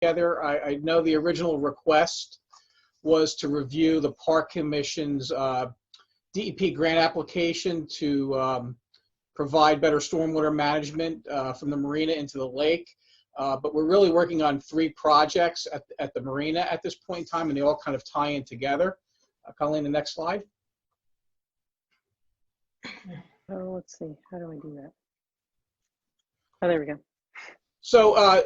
together. I know the original request was to review the Park Commission's DEP grant application to provide better stormwater management from the marina into the lake. But we're really working on 3 projects at the marina at this point in time, and they all kind of tie in together. Colleen, the next slide. Oh, let's see. How do I do that? Oh, there we go. So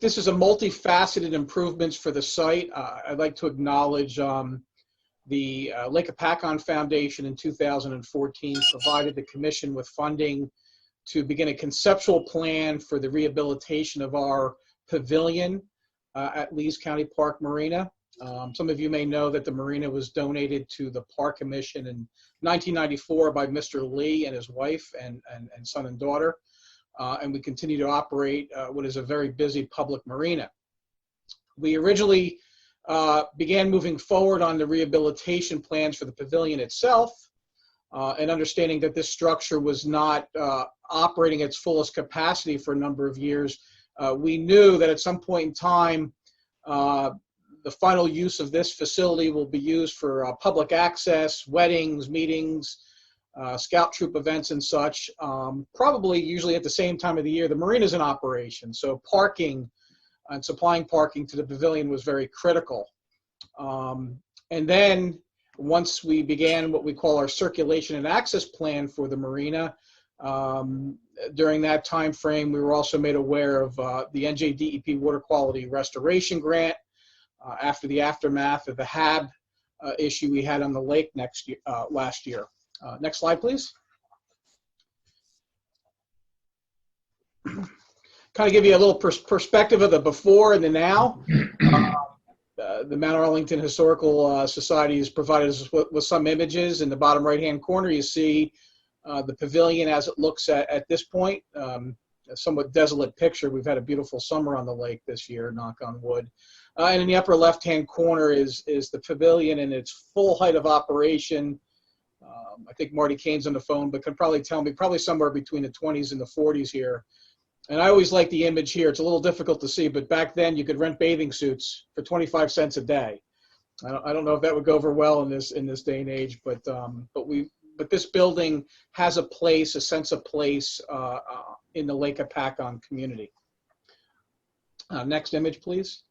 this is a multifaceted improvements for the site. I'd like to acknowledge the Lake Hopatcong Foundation in 2014 provided the commission with funding to begin a conceptual plan for the rehabilitation of our pavilion at Lee's County Park Marina. Some of you may know that the marina was donated to the Park Commission in 1994 by Mr. Lee and his wife and son and daughter. And we continue to operate what is a very busy public marina. We originally began moving forward on the rehabilitation plans for the pavilion itself, and understanding that this structure was not operating its fullest capacity for a number of years. We knew that at some point in time, the final use of this facility will be used for public access, weddings, meetings, scout troop events and such, probably usually at the same time of the year. The marina is in operation, so parking and supplying parking to the pavilion was very critical. And then once we began what we call our circulation and access plan for the marina, during that time frame, we were also made aware of the NJDEP water quality restoration grant after the aftermath of the HAB issue we had on the lake last year. Next slide, please. Kind of give you a little perspective of the before and the now. The Mount Arlington Historical Society has provided us with some images. In the bottom right-hand corner, you see the pavilion as it looks at this point. A somewhat desolate picture. We've had a beautiful summer on the lake this year, knock on wood. And in the upper left-hand corner is the pavilion in its full height of operation. I think Marty Kane's on the phone, but can probably tell me probably somewhere between the 20s and the 40s here. And I always like the image here. It's a little difficult to see, but back then you could rent bathing suits for 25 cents a day. I don't know if that would go over well in this day and age, but this building has a sense of place in the Lake Hopatcong community. Next image, please.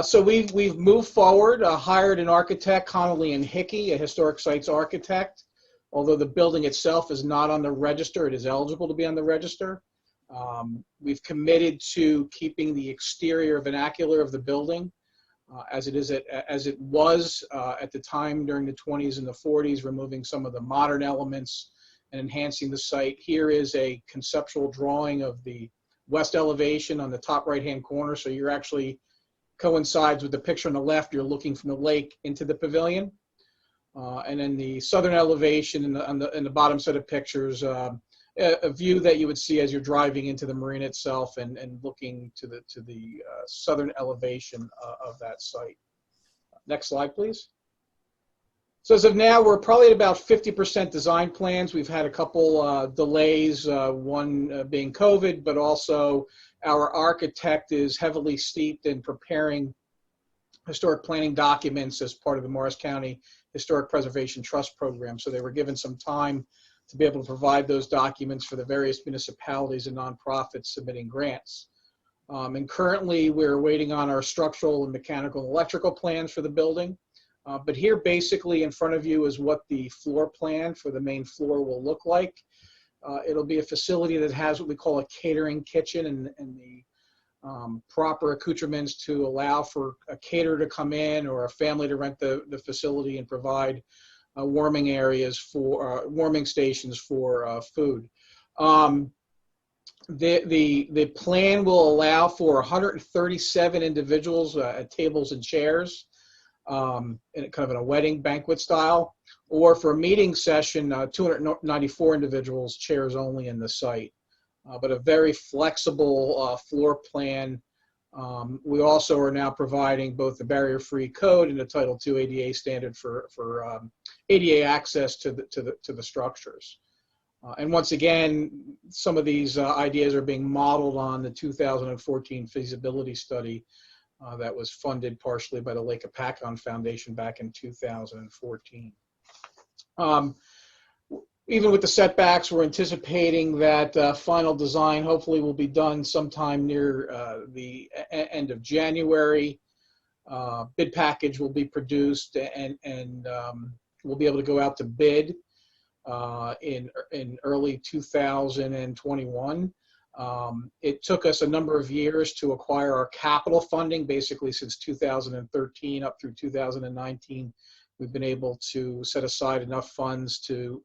So we've moved forward, hired an architect, Connolly and Hickey, a historic sites architect. Although the building itself is not on the register, it is eligible to be on the register. We've committed to keeping the exterior vernacular of the building as it was at the time during the 20s and the 40s, removing some of the modern elements and enhancing the site. Here is a conceptual drawing of the west elevation on the top right-hand corner. So you're actually coincides with the picture on the left. You're looking from the lake into the pavilion. And then the southern elevation in the bottom set of pictures, a view that you would see as you're driving into the marina itself and looking to the southern elevation of that site. Next slide, please. So as of now, we're probably at about 50% design plans. We've had a couple delays, one being COVID, but also our architect is heavily steeped in preparing historic planning documents as part of the Morris County Historic Preservation Trust program. So they were given some time to be able to provide those documents for the various municipalities and nonprofits submitting grants. And currently we're waiting on our structural and mechanical and electrical plans for the building. But here basically in front of you is what the floor plan for the main floor will look like. It'll be a facility that has what we call a catering kitchen and the proper accoutrements to allow for a caterer to come in or a family to rent the facility and provide warming areas for warming stations for food. The plan will allow for 137 individuals at tables and chairs in kind of in a wedding banquet style, or for a meeting session, 294 individuals, chairs only in the site. But a very flexible floor plan. We also are now providing both the barrier-free code and the Title II ADA standard for ADA access to the structures. And once again, some of these ideas are being modeled on the 2014 feasibility study that was funded partially by the Lake Hopatcong Foundation back in 2014. Even with the setbacks, we're anticipating that final design hopefully will be done sometime near the end of January. Bid package will be produced, and we'll be able to go out to bid in early 2021. It took us a number of years to acquire our capital funding. Basically, since 2013 up through 2019, we've been able to set aside enough funds to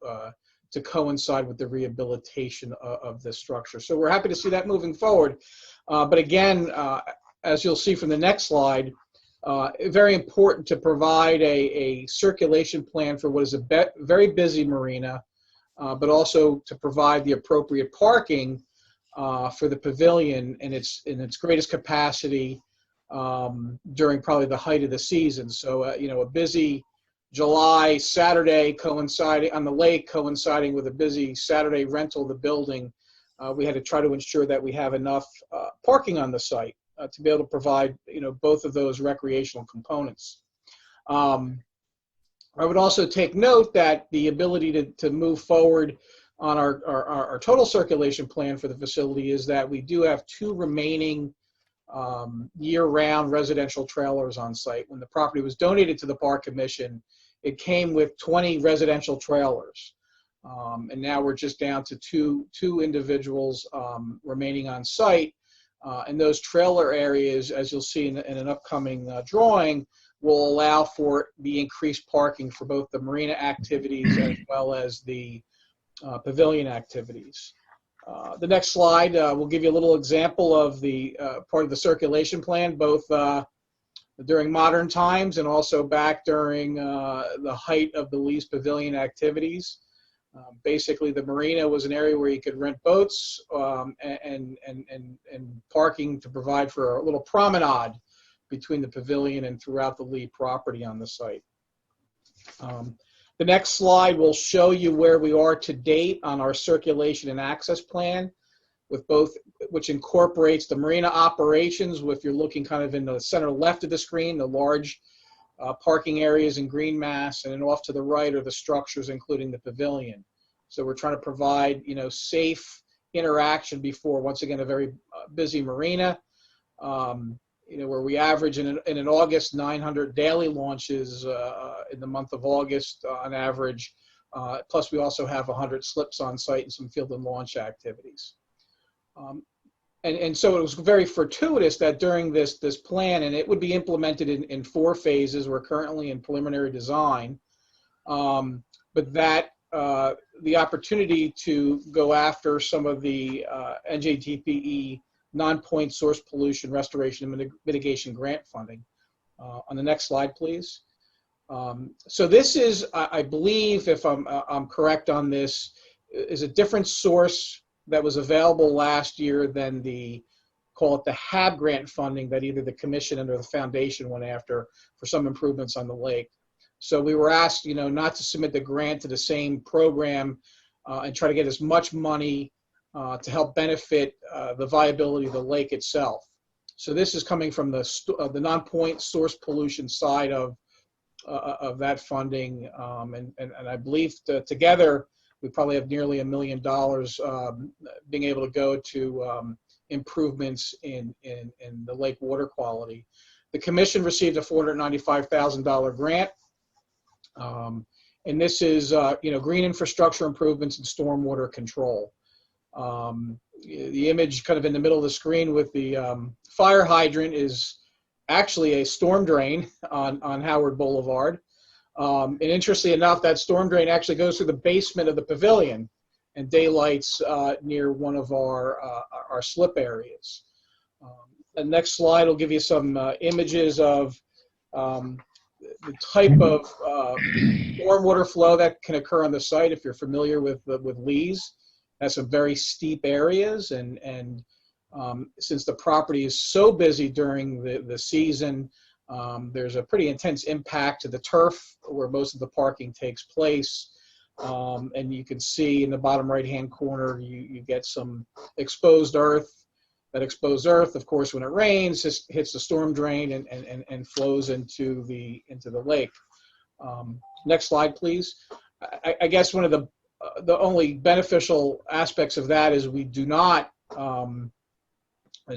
coincide with the rehabilitation of this structure. So we're happy to see that moving forward. But again, as you'll see from the next slide, very important to provide a circulation plan for what is a very busy marina, but also to provide the appropriate parking for the pavilion in its greatest capacity during probably the height of the season. So a busy July Saturday coinciding on the lake, coinciding with a busy Saturday rental of the building, we had to try to ensure that we have enough parking on the site to be able to provide both of those recreational components. I would also take note that the ability to move forward on our total circulation plan for the facility is that we do have 2 remaining year-round residential trailers on site. When the property was donated to the Park Commission, it came with 20 residential trailers. And now we're just down to two individuals remaining on site. And those trailer areas, as you'll see in an upcoming drawing, will allow for the increased parking for both the marina activities as well as the pavilion activities. The next slide will give you a little example of the part of the circulation plan, both during modern times and also back during the height of the Lee's Pavilion activities. Basically, the marina was an area where you could rent boats and parking to provide for a little promenade between the pavilion and throughout the Lee property on the site. The next slide will show you where we are to date on our circulation and access plan, with both, which incorporates the marina operations. If you're looking kind of in the center left of the screen, the large parking areas in green mass, and then off to the right are the structures, including the pavilion. So we're trying to provide, safe interaction before, once again, a very busy marina. Where we average in an August 900 daily launches in the month of August on average. Plus, we also have 100 slips on site and some field and launch activities. And so it was very fortuitous that during this plan, and it would be implemented in 4 phases. We're currently in preliminary design, but that the opportunity to go after some of the NJDEP Nonpoint source pollution restoration and mitigation grant funding. On the next slide, please. So this is, I believe, if I'm correct on this, is a different source that was available last year than call it the HAB grant funding that either the commission or the foundation went after for some improvements on the lake. So we were asked, not to submit the grant to the same program and try to get as much money to help benefit the viability of the lake itself. So this is coming from the Nonpoint source pollution side of that funding, and I believe together we probably have nearly $1 million being able to go to improvements in the lake water quality. The commission received a $495,000 grant, and this is green infrastructure improvements and stormwater control. The image kind of in the middle of the screen with the fire hydrant is actually a storm drain on Howard Boulevard. And interestingly enough, that storm drain actually goes through the basement of the pavilion and daylights near one of our slip areas. The next slide will give you some images of the type of stormwater flow that can occur on the site. If you're familiar with Lee's, has some very steep areas, and since the property is so busy during the season, there's a pretty intense impact to the turf where most of the parking takes place. And you can see in the bottom right-hand corner, you get some exposed earth. That exposed earth, of course, when it rains, just hits the storm drain and flows into the lake. Next slide, please. I guess one of the only beneficial aspects of that is we do not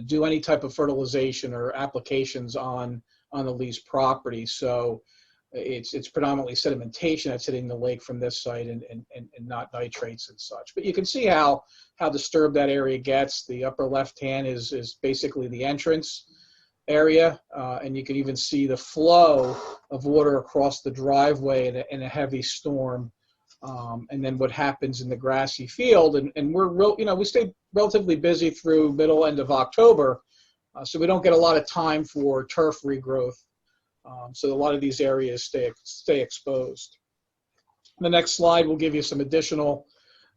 do any type of fertilization or applications on the leased property. So it's predominantly sedimentation that's hitting the lake from this site and not nitrates and such. But you can see how disturbed that area gets. The upper left hand is basically the entrance area, and you can even see the flow of water across the driveway in a heavy storm. And then what happens in the grassy field, and we stay relatively busy through end of October, so we don't get a lot of time for turf regrowth. So a lot of these areas stay exposed. The next slide will give you some additional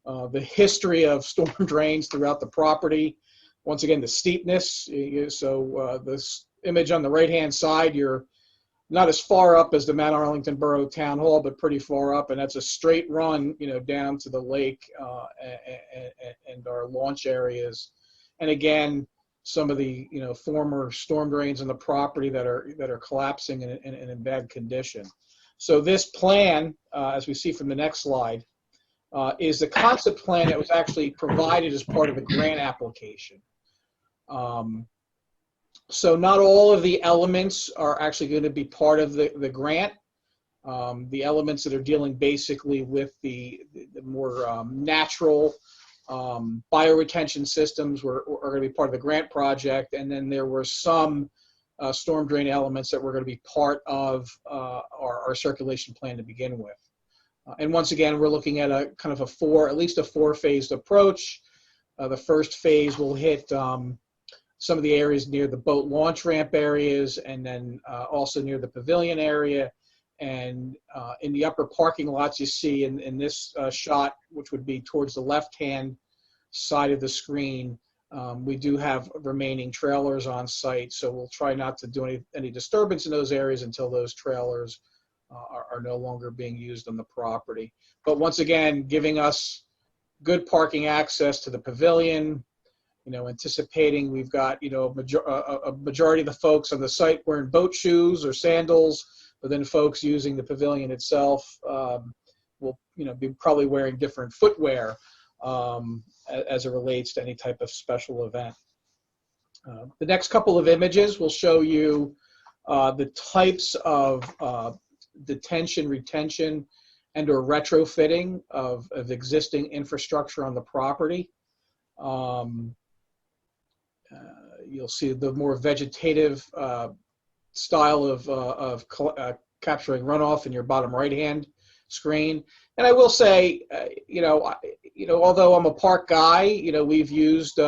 the history of storm drains throughout the property. Once again, the steepness. So this image on the right-hand side, you're not as far up as the Mount Arlington Borough Town Hall, but pretty far up, and that's a straight run, down to the lake and our launch areas. And again, some of the former storm drains on the property that are collapsing and in bad condition. So this plan, as we see from the next slide, is the concept plan that was actually provided as part of the grant application. So not all of the elements are actually going to be part of the grant. The elements that are dealing basically with the more natural bioretention systems are going to be part of the grant project, and then there were some storm drain elements that were going to be part of our circulation plan to begin with. And once again, we're looking at a kind of at least a four-phased approach. The first phase will hit some of the areas near the boat launch ramp areas, and then also near the pavilion area. And in the upper parking lots you see in this shot, which would be towards the left-hand side of the screen, we do have remaining trailers on site, so we'll try not to do any disturbance in those areas until those trailers are no longer being used on the property. But once again, giving us good parking access to the pavilion, anticipating we've got, a majority of the folks on the site wearing boat shoes or sandals, but then folks using the pavilion itself will, be probably wearing different footwear as it relates to any type of special event. The next couple of images will show you the types of detention, retention, and or retrofitting of existing infrastructure on the property. You'll see the more vegetative style of capturing runoff in your bottom right-hand screen. And I will say, although I'm a park guy, we've used,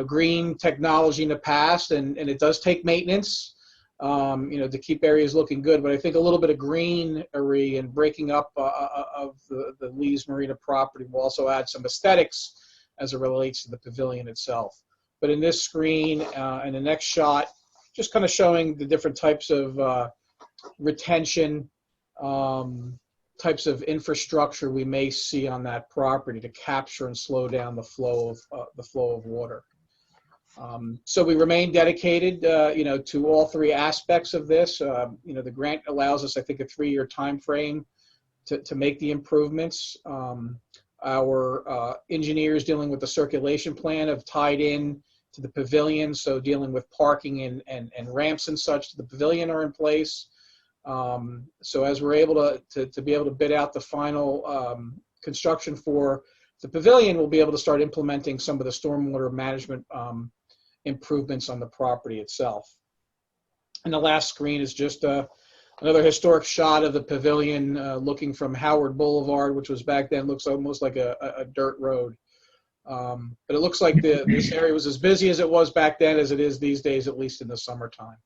green technology in the past, and it does take maintenance, to keep areas looking good. But I think a little bit of greenery and breaking up of the Lee's Marina property will also add some aesthetics as it relates to the pavilion itself. But in this screen and the next shot, just kind of showing the different types of retention, types of infrastructure we may see on that property to capture and slow down the flow of water. So we remain dedicated, to all three aspects of this. The grant allows us, I think, a 3-year time frame to make the improvements. Our engineers dealing with the circulation plan have tied in to the pavilion, so dealing with parking and ramps and such to the pavilion are in place. So as we're able to be able to bid out the final construction for the pavilion, we'll be able to start implementing some of the stormwater management improvements on the property itself. And the last screen is just another historic shot of the pavilion looking from Howard Boulevard, which was back then, looks almost like a dirt road. But it looks like this area was as busy as it was back then as it is these days, at least in the summertime.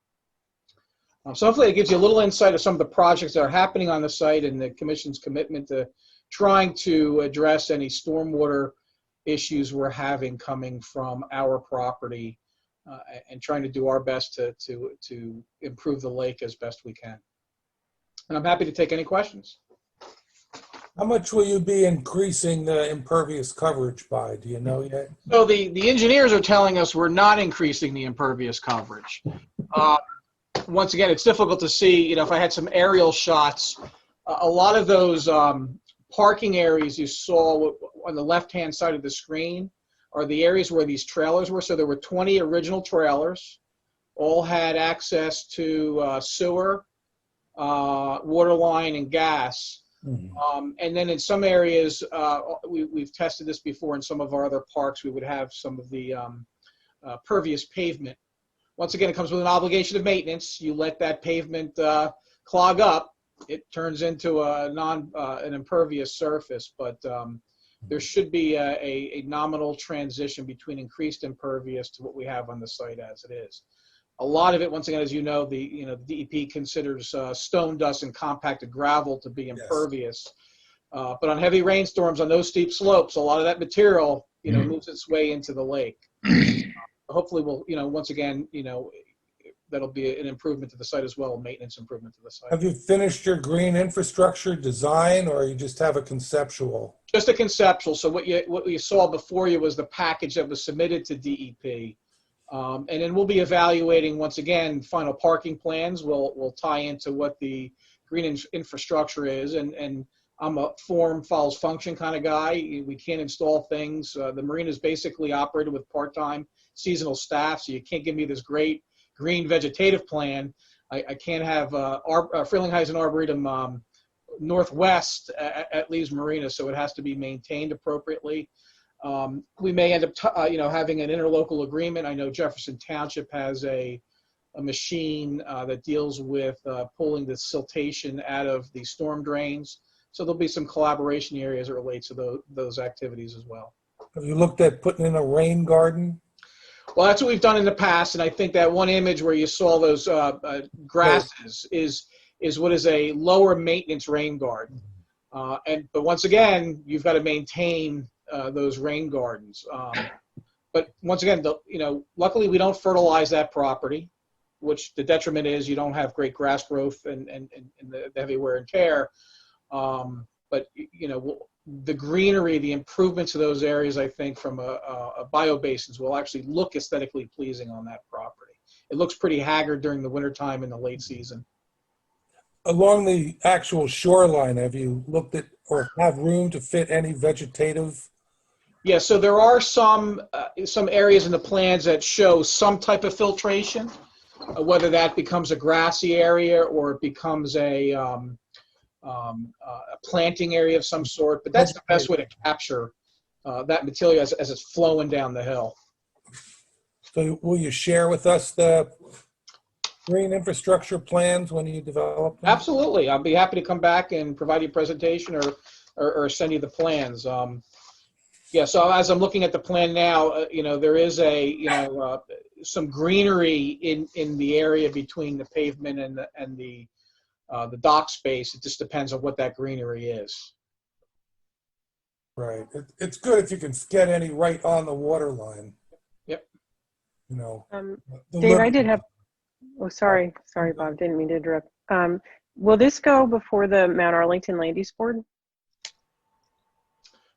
So hopefully it gives you a little insight of some of the projects that are happening on the site and the Commission's commitment to trying to address any stormwater issues we're having coming from our property and trying to do our best to improve the lake as best we can. And I'm happy to take any questions. How much will you be increasing the impervious coverage by? Do you know yet? So the engineers are telling us we're not increasing the impervious coverage. Once again, it's difficult to see, if I had some aerial shots, a lot of those parking areas you saw on the left-hand side of the screen are the areas where these trailers were. So there were 20 original trailers, all had access to sewer, water line, and gas. And then in some areas, we've tested this before in some of our other parks, we would have some of the pervious pavement. Once again, it comes with an obligation of maintenance. You let that pavement clog up, it turns into an impervious surface. But there should be a nominal transition between increased impervious to what we have on the site as it is. A lot of it, once again, as you know, the DEP considers stone dust and compacted gravel to be impervious. Yes. But on heavy rainstorms on those steep slopes, a lot of that material, moves its way into the lake. Hopefully, we'll, once again, that'll be an improvement to the site as well, maintenance improvement to the site. Have you finished your green infrastructure design, or you just have a conceptual? Just a conceptual. So what you saw before you was the package that was submitted to DEP. And then we'll be evaluating, once again, final parking plans. We'll tie into what the green infrastructure is. And I'm a form follows function kind of guy. We can't install things. The Marina is basically operated with part-time seasonal staff, so you can't give me this great green vegetative plan. I can't have Frelinghuysen Arboretum northwest at Lee's Marina, so it has to be maintained appropriately. We may end up, having an interlocal agreement. I know Jefferson Township has a machine that deals with pulling the siltation out of the storm drains. So there'll be some collaboration areas that relate to those activities as well. Have you looked at putting in a rain garden? Well, that's what we've done in the past, and I think that one image where you saw those grasses is what is a lower maintenance rain garden. But once again, you've got to maintain those rain gardens. But once again, luckily we don't fertilize that property, which the detriment is you don't have great grass growth and the heavy wear and tear. But the greenery, the improvements of those areas, I think from a biobasins will actually look aesthetically pleasing on that property. It looks pretty haggard during the wintertime and the late season. Along the actual shoreline, have you looked at or have room to fit any vegetative? Yeah, so there are some areas in the plans that show some type of filtration, whether that becomes a grassy area or it becomes a planting area of some sort. But that's the best way to capture that material as it's flowing down the hill. So will you share with us the green infrastructure plans when you develop them? Absolutely. I'll be happy to come back and provide you a presentation or send you the plans. Yeah, so as I'm looking at the plan now, there is some greenery in the area between the pavement and the dock space. It just depends on what that greenery is. Right. It's good if you can get any right on the water line. Yep. Dave, I did have. Oh, sorry, Bob. Didn't mean to interrupt. Will this go before the Mount Arlington Land Use Board?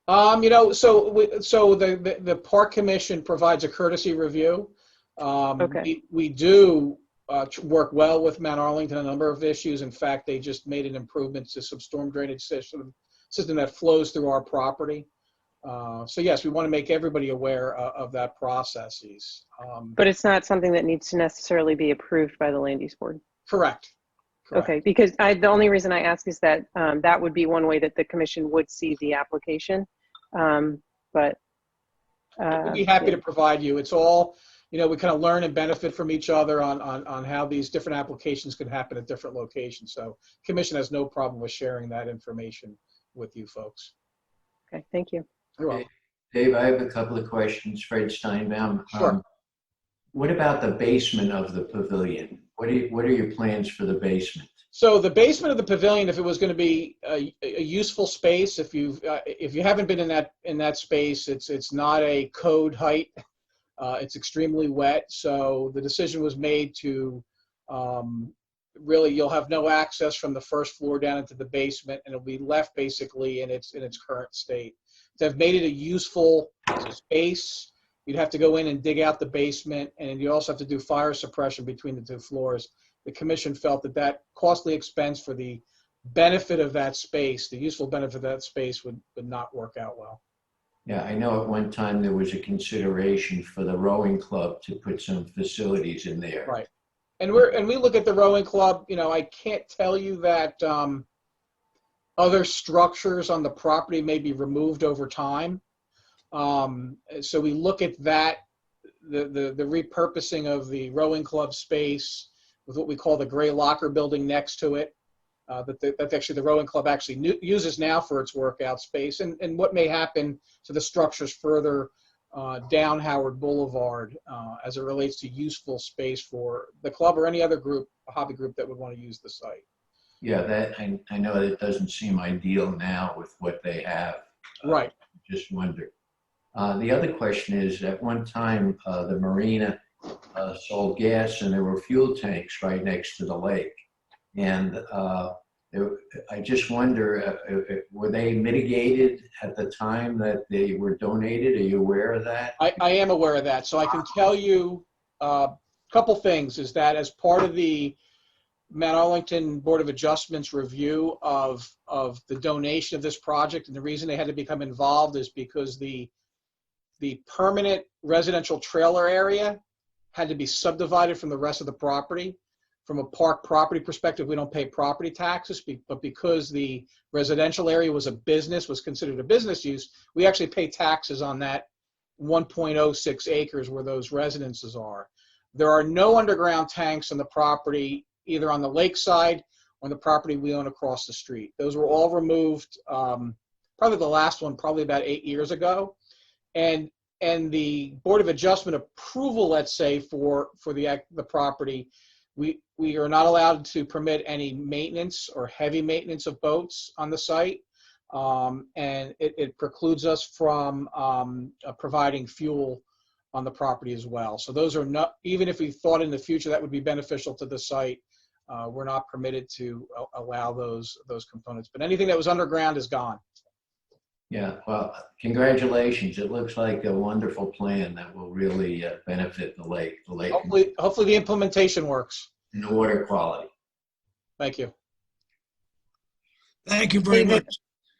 So the Park Commission provides a courtesy review. Okay. We do work well with Mount Arlington on a number of issues. In fact, they just made an improvement to some storm drainage system that flows through our property. So yes, we want to make everybody aware of that processes. But it's not something that needs to necessarily be approved by the Land Use Board? Correct. Okay, because the only reason I ask is that that would be one way that the commission would see the application. But I'd be happy to provide you. It's all, we kind of learn and benefit from each other on how these different applications can happen at different locations. So commission has no problem with sharing that information with you folks. Okay, thank you. You're welcome. Dave, I have a couple of questions. Fred Steinbaum. Sure. What about the basement of the pavilion? What are your plans for the basement? So the basement of the pavilion, if it was going to be a useful space, if you haven't been in that space, it's not a code height. It's extremely wet. So the decision was made to really you'll have no access from the first floor down into the basement, and it'll be left basically in its current state. To have made it a useful space, you'd have to go in and dig out the basement, and you also have to do fire suppression between the 2 floors. The commission felt that that costly expense for the benefit of that space, the useful benefit of that space, would not work out well. Yeah, I know at one time there was a consideration for the rowing club to put some facilities in there. Right. And we look at the rowing club, you know, I can't tell you that other structures on the property may be removed over time. So we look at that, the repurposing of the rowing club space with what we call the gray locker building next to it, that actually the rowing club actually uses now for its workout space, and what may happen to the structures further down Howard Boulevard as it relates to useful space for the club or any other group, a hobby group that would want to use the site. Yeah, that I know that it doesn't seem ideal now with what they have. Right. Just wonder. The other question is, at one time, the Marina sold gas, and there were fuel tanks right next to the lake. And I just wonder, were they mitigated at the time that they were donated? Are you aware of that? I am aware of that. So I can tell you a couple things. Is that as part of the Mount Arlington Board of Adjustments review of the donation of this project, and the reason they had to become involved is because the permanent residential trailer area had to be subdivided from the rest of the property. From a park property perspective, we don't pay property taxes, but because the residential area was considered a business use, we actually pay taxes on that 1.06 acres where those residences are. There are no underground tanks on the property, either on the lakeside or on the property we own across the street. Those were all removed, probably the last one, probably about 8 years ago. And the Board of Adjustment approval, let's say, for the property, we are not allowed to permit any maintenance or heavy maintenance of boats on the site, and it precludes us from providing fuel on the property as well. So those are not, even if we thought in the future that would be beneficial to the site, we're not permitted to allow those components. But anything that was underground is gone. Yeah, well, congratulations. It looks like a wonderful plan that will really benefit the lake Hopefully the implementation works. and the water quality. Thank you. Thank you very David, much.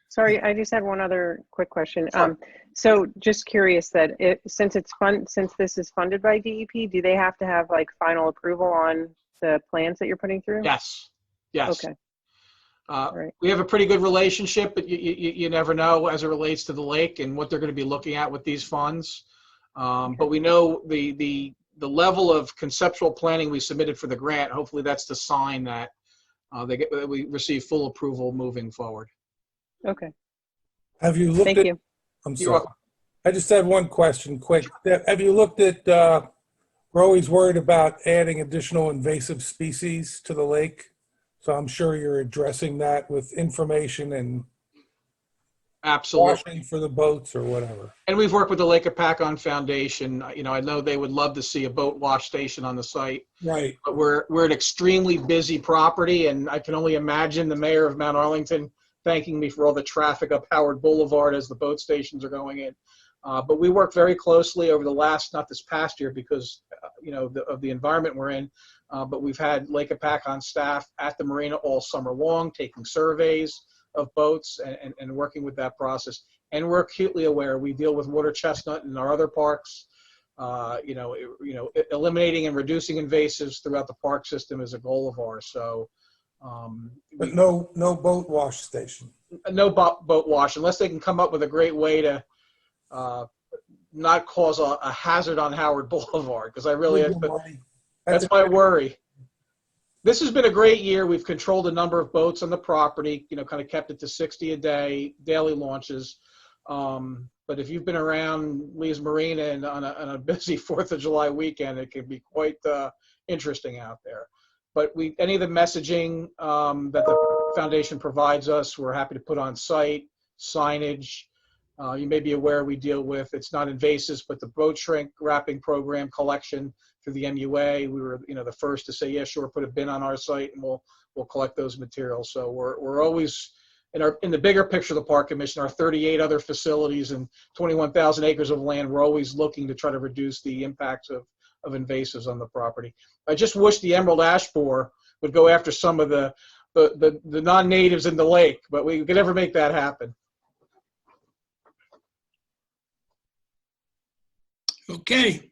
Sorry, I just had one other quick question. Sure. So just curious that since this is funded by DEP, do they have to have like final approval on the plans that you're putting through? Yes. Okay. Right. We have a pretty good relationship, but you never know as it relates to the lake and what they're going to be looking at with these funds. But we know the level of conceptual planning we submitted for the grant. Hopefully, that's the sign that we receive full approval moving forward. Okay. Have you looked Thank at? you. I'm You're sorry. welcome. I just had one question, quick. Have you looked at? We're always worried about adding additional invasive species to the lake, so I'm sure you're addressing that with information and Absolutely. washing for the boats or whatever. And we've worked with the Lake Hopatcong Foundation. You know, I know they would love to see a boat wash station on the site. Right. But we're an extremely busy property, and I can only imagine the mayor of Mount Arlington thanking me for all the traffic up Howard Boulevard as the boat stations are going in. But we work very closely over the last, not this past year because, you know, of the environment we're in, but we've had Lake Hopatcong staff at the marina all summer long, taking surveys of boats and working with that process. And we're acutely aware. We deal with water chestnut in our other parks. Eliminating and reducing invasives throughout the park system is a goal of ours. So, But no boat wash station. no boat wash unless they can come up with a great way to not cause a hazard on Howard Boulevard. Because I really, that's my worry. This has been a great year. We've controlled the number of boats on the property. You know, kind of kept it to 60 a day, daily launches. But if you've been around Lee's Marina and on a busy 4th of July weekend, it can be quite interesting out there. But any of the messaging that the foundation provides us, we're happy to put on site, signage, You may be aware we deal with, it's not invasives, but the boat shrink wrapping program collection through the MUA. We were, the first to say, yeah, sure, put a bin on our site and we'll collect those materials. So we're always in the bigger picture of the Park Commission, our 38 other facilities and 21,000 acres of land, we're always looking to try to reduce the impacts of invasives on the property. I just wish the emerald ash borer would go after some of the non-natives in the lake, but we could never make that happen. Okay.